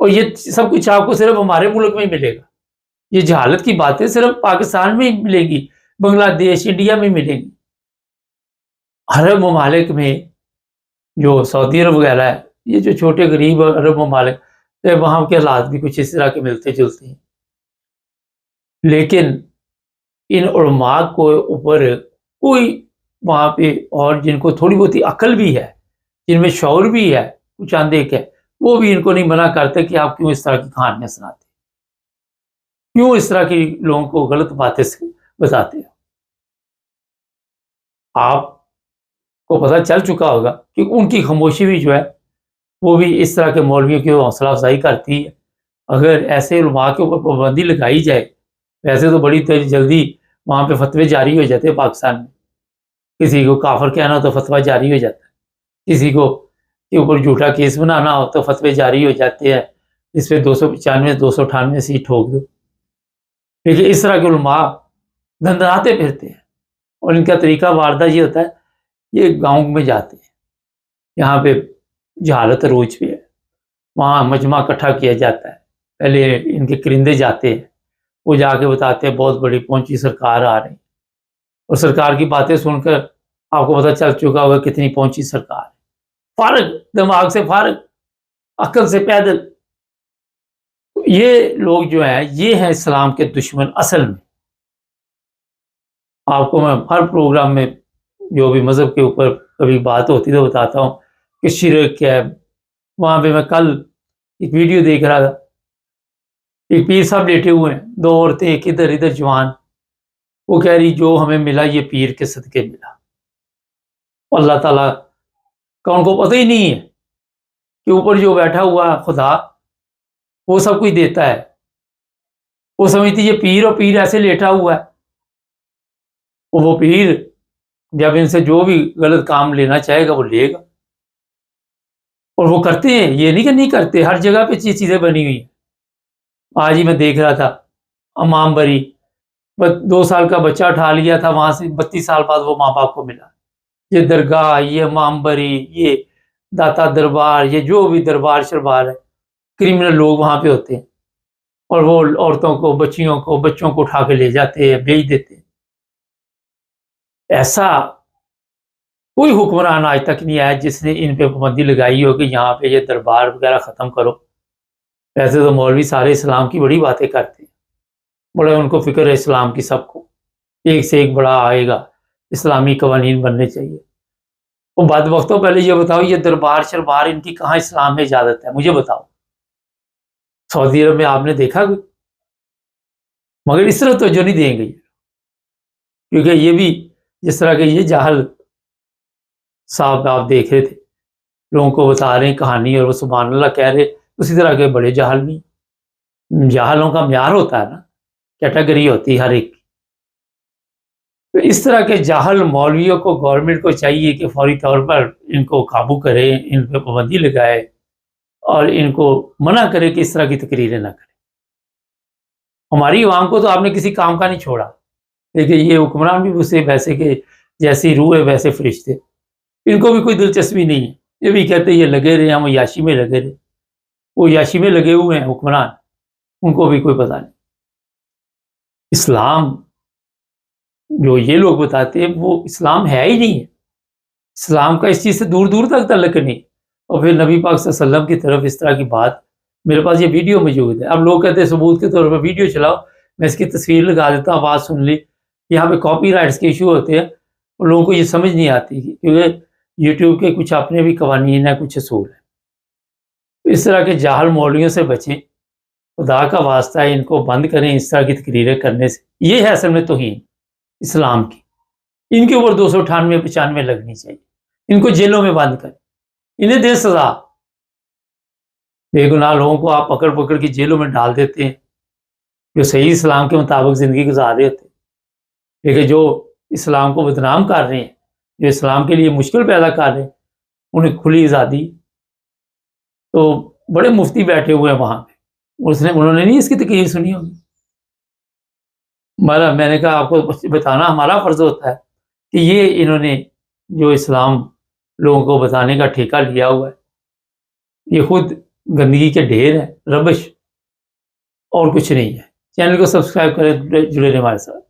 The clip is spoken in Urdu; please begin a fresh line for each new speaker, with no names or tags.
اور یہ سب کچھ آپ کو صرف ہمارے ملک میں ہی ملے گا. یہ جہالت کی باتیں صرف پاکستان میں ہی ملے گی، بنگلہ دیش، انڈیا میں ملیں گی. عرب ممالک میں جو سعودی عرب وغیرہ ہے، یہ جو چھوٹے غریب عرب ممالک، وہاں کے حالات بھی کچھ اس طرح کے ملتے جلتے ہیں. لیکن ان علماء کو اوپر کوئی وہاں پہ، اور جن کو تھوڑی بہت عقل بھی ہے، جن میں شعور بھی ہے کچھ آندے کے، وہ بھی ان کو نہیں منع کرتے کہ آپ کیوں اس طرح کی کہانیاں سناتے، کیوں اس طرح کی لوگوں کو غلط باتیں بتاتے ہو. آپ کو پتہ چل چکا ہوگا کہ ان کی خاموشی بھی جو ہے وہ بھی اس طرح کے مولویوں کی حوصلہ افزائی کرتی ہے. اگر ایسے علماء کے اوپر پابندی لگائی جائے، ویسے تو بڑی جلدی وہاں پہ فتوے جاری ہو جاتے ہیں پاکستان میں. کسی کو کافر کہنا تو فتویٰ جاری ہو جاتا ہے، کسی کو کے اوپر جھوٹا کیس بنانا ہو تو فتوے جاری ہو جاتے ہیں، اس پہ 295 298 سی ٹھوک دو. لیکن اس طرح کے علماء دندراتے پھرتے ہیں، اور ان کا طریقہ واردہ یہ ہوتا ہے، یہ گاؤں میں جاتے ہیں، یہاں پہ جہالت عروج پہ ہے، وہاں مجمع اکٹھا کیا جاتا ہے. پہلے ان کے کرندے جاتے ہیں، وہ جا کے بتاتے ہیں بہت بڑی پہنچی سرکار آ رہی، اور سرکار کی باتیں سن کر آپ کو پتہ چل چکا ہوگا کتنی پہنچی سرکار ہے. فارغ، دماغ سے فارغ، عقل سے پیدل. یہ لوگ جو ہیں یہ ہیں اسلام کے دشمن اصل میں. آپ کو میں ہر پروگرام میں جو بھی مذہب کے اوپر کبھی بات ہوتی تو بتاتا ہوں کہ شرک کیا ہے. وہاں پہ میں کل ایک ویڈیو دیکھ رہا تھا، ایک پیر صاحب لیٹے ہوئے ہیں، دو عورتیں ایک ادھر ادھر جوان، وہ کہہ رہی جو ہمیں ملا یہ پیر کے صدقے ملا. اللہ تعالیٰ کا ان کو پتہ ہی نہیں ہے کہ اوپر جو بیٹھا ہوا خدا وہ سب کچھ دیتا ہے. وہ سمجھتی یہ پیر، اور پیر ایسے لیٹا ہوا ہے، اور وہ پیر جب ان سے جو بھی غلط کام لینا چاہے گا وہ لے گا. اور وہ کرتے ہیں، یہ نہیں کہ نہیں کرتے، ہر جگہ پہ چیزیں بنی ہوئی ہیں. آج ہی میں دیکھ رہا تھا امام بری، 2 سال کا بچہ اٹھا لیا تھا وہاں سے، 32 سال بعد وہ ماں باپ کو ملا. یہ درگاہ، یہ امام بری، یہ داتا دربار، یہ جو بھی دربار شربار ہے، کرمنل لوگ وہاں پہ ہوتے ہیں، اور وہ عورتوں کو، بچیوں کو، بچوں کو اٹھا کے لے جاتے ہیں، بیچ دیتے ہیں. ایسا کوئی حکمران آج تک نہیں آیا جس نے ان پہ پابندی لگائی ہو کہ یہاں پہ یہ دربار وغیرہ ختم کرو. ویسے تو مولوی سارے اسلام کی بڑی باتیں کرتے ہیں، بڑے ان کو فکر ہے اسلام کی، سب کو ایک سے ایک بڑا آئے گا، اسلامی قوانین بننے چاہیے. وہ بعد وقتوں پہلے یہ بتاؤ یہ دربار شربار ان کی کہاں اسلام میں اجازت ہے؟ مجھے بتاؤ. سعودی عرب میں آپ نے دیکھا کوئی؟ مگر اس طرح توجہ نہیں دیں گے، کیونکہ یہ بھی جس طرح کے یہ جاہل صاحب آپ دیکھ رہے تھے، لوگوں کو بتا رہے ہیں کہانی اور وہ سبحان اللہ کہہ رہے، اسی طرح کے بڑے جاہل بھی. جاہلوں کا معیار ہوتا ہے نا، کیٹیگری ہوتی ہے ہر ایک. تو اس طرح کے جاہل مولویوں کو گورنمنٹ کو چاہیے کہ فوری طور پر ان کو قابو کرے، ان پہ پابندی لگائے، اور ان کو منع کرے کہ اس طرح کی تقریریں نہ کریں. ہماری عوام کو تو آپ نے کسی کام کا نہیں چھوڑا، لیکن یہ حکمران بھی اسے ویسے کہ جیسی روح ہے ویسے فرشتے، ان کو بھی کوئی دلچسپی نہیں ہے. یہ بھی کہتے یہ لگے رہے، ہم یاشی میں لگے رہے. وہ یاشی میں لگے ہوئے ہیں حکمران، ان کو بھی کوئی پتہ نہیں. اسلام جو یہ لوگ بتاتے ہیں وہ اسلام ہے ہی نہیں ہے. اسلام کا اس چیز سے دور دور تک تعلق نہیں. اور پھر نبی پاک صلی اللہ علیہ وسلم کی طرف اس طرح کی بات، میرے پاس یہ ویڈیو موجود ہے. اب لوگ کہتے ہیں ثبوت کے طور پر ویڈیو چلاؤ، میں اس کی تصویر لگا دیتا ہوں، آواز سن لی. یہاں پہ کاپی رائٹس کے ایشو ہوتے ہیں، اور لوگوں کو یہ سمجھ نہیں آتی کیونکہ یوٹیوب کے کچھ اپنے بھی قوانین ہیں، کچھ اصول ہیں. اس طرح کے جاہل مولویوں سے بچیں، خدا کا واسطہ ہے ان کو بند کریں اس طرح کی تقریریں کرنے سے. یہ ہے اصل میں توہین اسلام کی. ان کے اوپر 298 95 لگنی چاہیے، ان کو جیلوں میں بند کریں، انہیں دے سزا. بے گناہ لوگوں کو آپ پکڑ پکڑ کے جیلوں میں ڈال دیتے ہیں جو صحیح اسلام کے مطابق زندگی گزار رہے ہوتے ہیں، لیکن جو اسلام کو بدنام کر رہے ہیں، جو اسلام کے لیے مشکل پیدا کر رہے ہیں، انہیں کھلی آزادی. تو بڑے مفتی بیٹھے ہوئے ہیں وہاں پہ، انہوں نے نہیں اس کی تقریر سنی ہوگی. میں نے کہا آپ کو بتانا ہمارا فرض ہوتا ہے کہ یہ انہوں نے جو اسلام لوگوں کو بتانے کا ٹھیکہ لیا ہوا ہے، یہ خود گندگی کے ڈھیر ہیں، ربش، اور کچھ نہیں ہے۔ چینل کو سبسکرائب کریں، جڑے رہیں ہمارے ساتھ۔